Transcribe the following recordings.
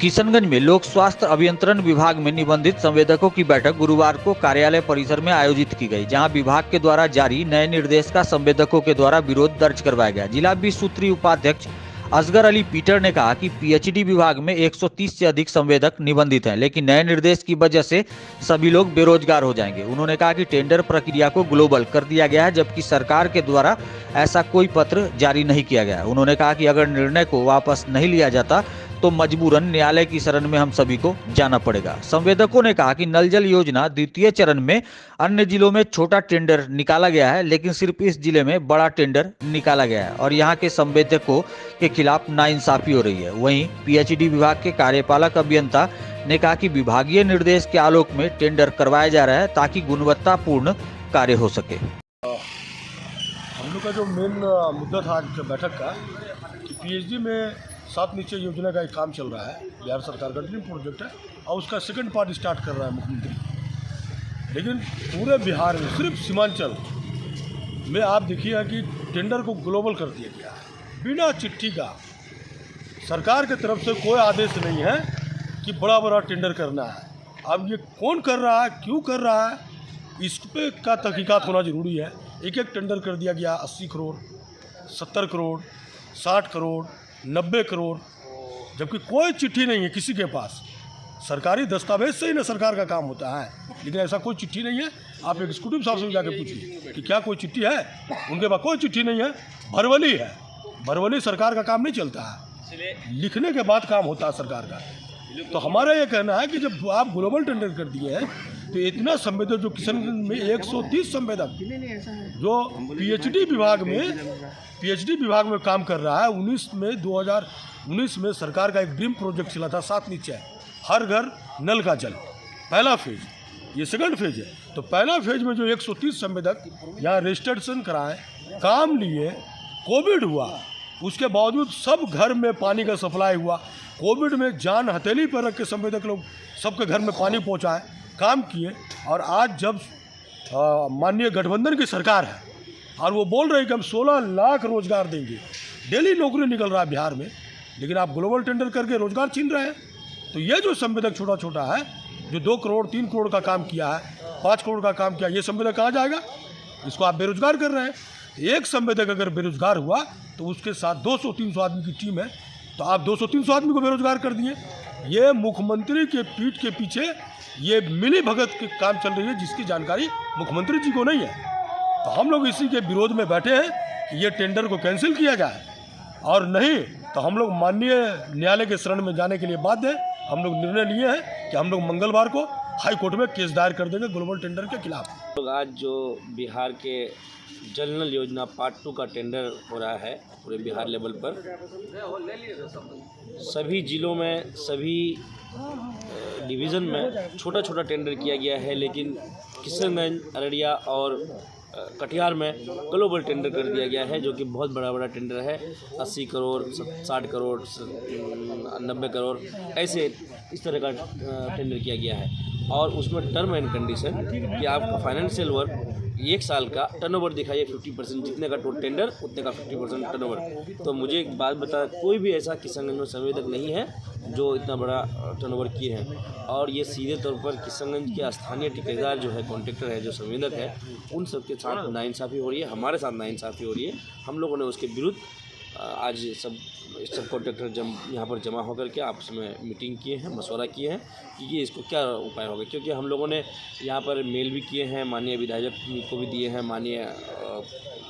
किशनगंज में लोक स्वास्थ्य अभियंत्रण विभाग में निबंधित संवेदकों की बैठक गुरुवार को कार्यालय परिसर में आयोजित की गई, जहां विभाग के द्वारा जारी नए निर्देश का संवेदकों के द्वारा विरोध दर्ज करवाया गया। जिला 20 सूत्री उपाध्यक्ष असगर अली पीटर ने कहा कि पीएचडी विभाग में 130 से अधिक संवेदक निबंधित हैं, लेकिन नए निर्देश की वजह से सभी लोग बेरोजगार हो जाएंगे। उन्होंने कहा कि टेंडर प्रक्रिया को ग्लोबल कर दिया गया है, जबकि सरकार के द्वारा ऐसा कोई पत्र जारी नहीं किया गया। उन्होंने कहा कि अगर निर्णय को वापस नहीं लिया जाता तो मजबूरन न्यायालय की शरण में हम सभी को जाना पड़ेगा। संवेदकों ने कहा कि नल जल योजना द्वितीय चरण में अन्य जिलों में छोटा टेंडर निकाला गया है, लेकिन सिर्फ इस जिले में बड़ा टेंडर निकाला गया है और यहाँ के संवेदकों के खिलाफ नाइंसाफी हो रही है। वहीं पीएचडी विभाग के कार्यपालक अभियंता ने कहा कि विभागीय निर्देश के आलोक में टेंडर करवाया जा रहा है ताकि गुणवत्तापूर्ण कार्य हो सके। हम लोग का जो मेन मुद्दा था आज बैठक का कि पीएचडी में 7 निश्चय योजना का एक काम चल रहा है, बिहार सरकार का ड्रीम प्रोजेक्ट है और उसका सेकंड पार्ट स्टार्ट कर रहा है मुख्यमंत्री। लेकिन पूरे बिहार में सिर्फ सीमांचल में आप देखिए कि टेंडर को ग्लोबल कर दिया गया है बिना चिट्ठी का। सरकार की तरफ से कोई आदेश नहीं है कि बड़ा बड़ा टेंडर करना है। अब ये कौन कर रहा है, क्यों कर रहा है, इस पे का तहकीकात होना ज़रूरी है। एक एक टेंडर कर दिया गया 80 करोड़, 70 करोड़, 60 करोड़, 90 करोड़, जबकि कोई चिट्ठी नहीं है किसी के पास। सरकारी दस्तावेज से ही ना सरकार का काम होता है, लेकिन ऐसा कोई चिट्ठी नहीं है। आप एग्जीक्यूटिव साहब से जाके पूछिए कि क्या कोई चिट्ठी है, उनके पास कोई चिट्ठी नहीं है। भरवली है, भरवली सरकार का काम नहीं चलता है, लिखने के बाद काम होता है सरकार का। तो हमारा ये कहना है कि जब आप ग्लोबल टेंडर कर दिए हैं तो इतना संवेदक जो किशनगंज में 130 संवेदक जो पीएचडी विभाग में काम कर रहा है। 2019 में सरकार का एक ड्रीम प्रोजेक्ट चला था 7 निश्चय, हर घर नल का जल, पहला फेज, ये सेकंड फेज है। तो पहला फेज में जो 130 संवेदक यहाँ रजिस्ट्रेशन कराए, काम लिए, कोविड हुआ, उसके बावजूद सब घर में पानी का सप्लाई हुआ। कोविड में जान हथेली पर रख के संवेदक लोग सबके घर में पानी पहुँचाए, काम किए। और आज जब माननीय गठबंधन की सरकार है और वो बोल रहे हैं कि हम 16 लाख रोजगार देंगे, डेली नौकरी निकल रहा है बिहार में, लेकिन आप ग्लोबल टेंडर करके रोजगार छीन रहे हैं। तो ये जो संवेदक छोटा छोटा है, जो 2 करोड़ 3 करोड़ का काम किया है, 5 करोड़ का काम किया, ये संवेदक कहाँ जाएगा? इसको आप बेरोजगार कर रहे हैं। एक संवेदक अगर बेरोजगार हुआ तो उसके साथ 200-300 आदमी की टीम है, तो आप 200-300 आदमी को बेरोजगार कर दिए। ये मुख्यमंत्री के पीठ के पीछे ये मिली भगत की काम चल रही है, जिसकी जानकारी मुख्यमंत्री जी को नहीं है। तो हम लोग इसी के विरोध में बैठे हैं कि ये टेंडर को कैंसिल किया जाए, और नहीं तो हम लोग माननीय न्यायालय के शरण में जाने के लिए बाध्य हैं। हम लोग निर्णय लिए हैं कि हम लोग मंगलवार को हाई कोर्ट में केस दायर कर देंगे ग्लोबल टेंडर के खिलाफ। आज जो बिहार के जल नल योजना पार्ट 2 का टेंडर हो रहा है पूरे बिहार लेवल पर, सभी जिलों में, सभी डिवीज़न में छोटा छोटा टेंडर किया गया है, लेकिन किशनगंज, अररिया और कटिहार में ग्लोबल टेंडर कर दिया गया है, जो कि बहुत बड़ा टेंडर है। 80 करोड़, 60 करोड़, 90 करोड़, ऐसे इस तरह का टेंडर किया गया है। और उसमें टर्म एंड कंडीशन कि आपका फाइनेंशियल वर्क 1 साल का टर्नओवर दिखाइए 50%, जितने का टोटल टेंडर उतने का 50% टर्नओवर। तो मुझे एक बात बता, कोई भी ऐसा किशनगंज में संवेदक नहीं है जो इतना बड़ा टर्नओवर किए हैं। और ये सीधे तौर पर किशनगंज के स्थानीय ठेकेदार जो है, कॉन्ट्रैक्टर है, जो संवेदक है, उन सब के साथ नाइंसाफ़ी हो रही है, हमारे साथ नाइंसाफ़ी हो रही है। हम लोगों ने उसके विरुद्ध आज सब कॉन्ट्रैक्टर यहाँ पर जमा होकर के आपस में मीटिंग किए हैं, मशवरा किए हैं कि ये इसको क्या उपाय होगा। क्योंकि हम लोगों ने यहाँ पर मेल भी किए हैं, माननीय विधायक को भी दिए हैं, माननीय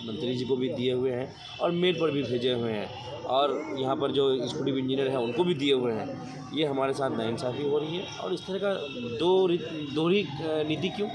मंत्री जी को भी दिए हुए हैं, और मेल पर भी भेजे हुए हैं, और यहाँ पर जो एग्जीक्यूटिव इंजीनियर है उनको भी दिए हुए हैं। ये हमारे साथ नाइंसाफ़ी हो रही है। और इस तरह का दोहरी नीति क्यों,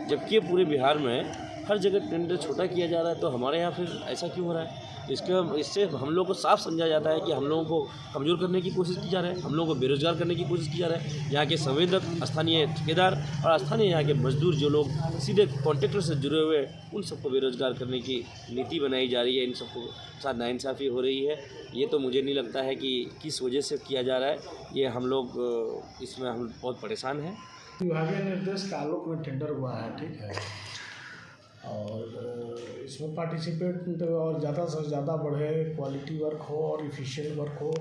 जबकि पूरे बिहार में हर जगह टेंडर छोटा किया जा रहा है, तो हमारे यहाँ फिर ऐसा क्यों हो रहा है? इससे हम लोग को साफ समझा जाता है कि हम लोगों को कमज़ोर करने की कोशिश की जा रही है, हम लोगों को बेरोजगार करने की कोशिश की जा रही है। यहाँ के संवेदक, स्थानीय ठेकेदार और स्थानीय यहाँ के मजदूर जो लोग सीधे कॉन्ट्रैक्टर से जुड़े हुए हैं, उन सबको बेरोजगार करने की नीति बनाई जा रही है। इन सबको साथ नाइंसाफ़ी हो रही है। ये तो मुझे नहीं लगता है कि किस वजह से किया जा रहा है। ये हम लोग इसमें हम बहुत परेशान हैं। विभागीय निर्देश के आलोक में टेंडर हुआ है, ठीक है, और इसमें पार्टिसिपेट और ज़्यादा से ज़्यादा बढ़े, क्वालिटी वर्क हो और इफ़िशिएंट वर्क हो,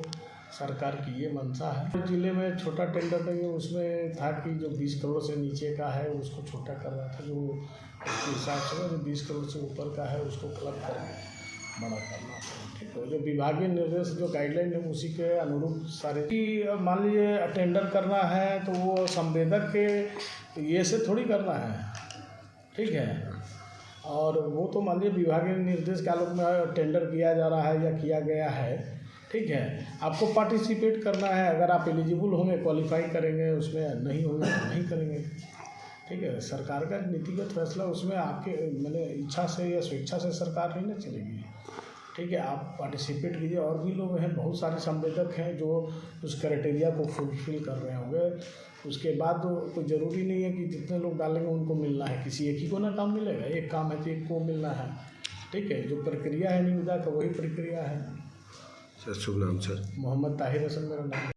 सरकार की ये मंशा है। जिले में छोटा टेंडर नहीं, उसमें था कि जो 20 करोड़ से नीचे का है उसको छोटा कर रहा था, जो उसके हिसाब से जो 20 करोड़ से ऊपर का है उसको क्लब करके बड़ा करना था। ठीक है, जो विभागीय निर्देश जो गाइडलाइन है उसी के अनुरूप सारे कि मान लीजिए टेंडर करना है तो वो संवेदक के ये से थोड़ी करना है, ठीक है। और वो तो मान लीजिए विभागीय निर्देश के आलोक में टेंडर किया जा रहा है या किया गया है, ठीक है। आपको पार्टिसिपेट करना है, अगर आप एलिजिबल होंगे, क्वालिफाई करेंगे, उसमें नहीं होंगे तो नहीं करेंगे, ठीक है। सरकार का नीतिगत फैसला उसमें आपके मैंने इच्छा से या स्वेच्छा से सरकार नहीं ना चलेगी, ठीक है। आप पार्टिसिपेट कीजिए। और भी लोग हैं, बहुत सारे संवेदक हैं जो उस क्राइटेरिया को फुलफिल कर रहे होंगे। उसके बाद तो कोई ज़रूरी नहीं है कि जितने लोग डालेंगे उनको मिलना है, किसी एक ही को ना काम मिलेगा। एक काम है तो एक को मिलना है, ठीक है। जो प्रक्रिया है निविदा का वही प्रक्रिया है। सर शुभ नाम सर? मोहम्मद ताहिर हसन मेरा नाम है।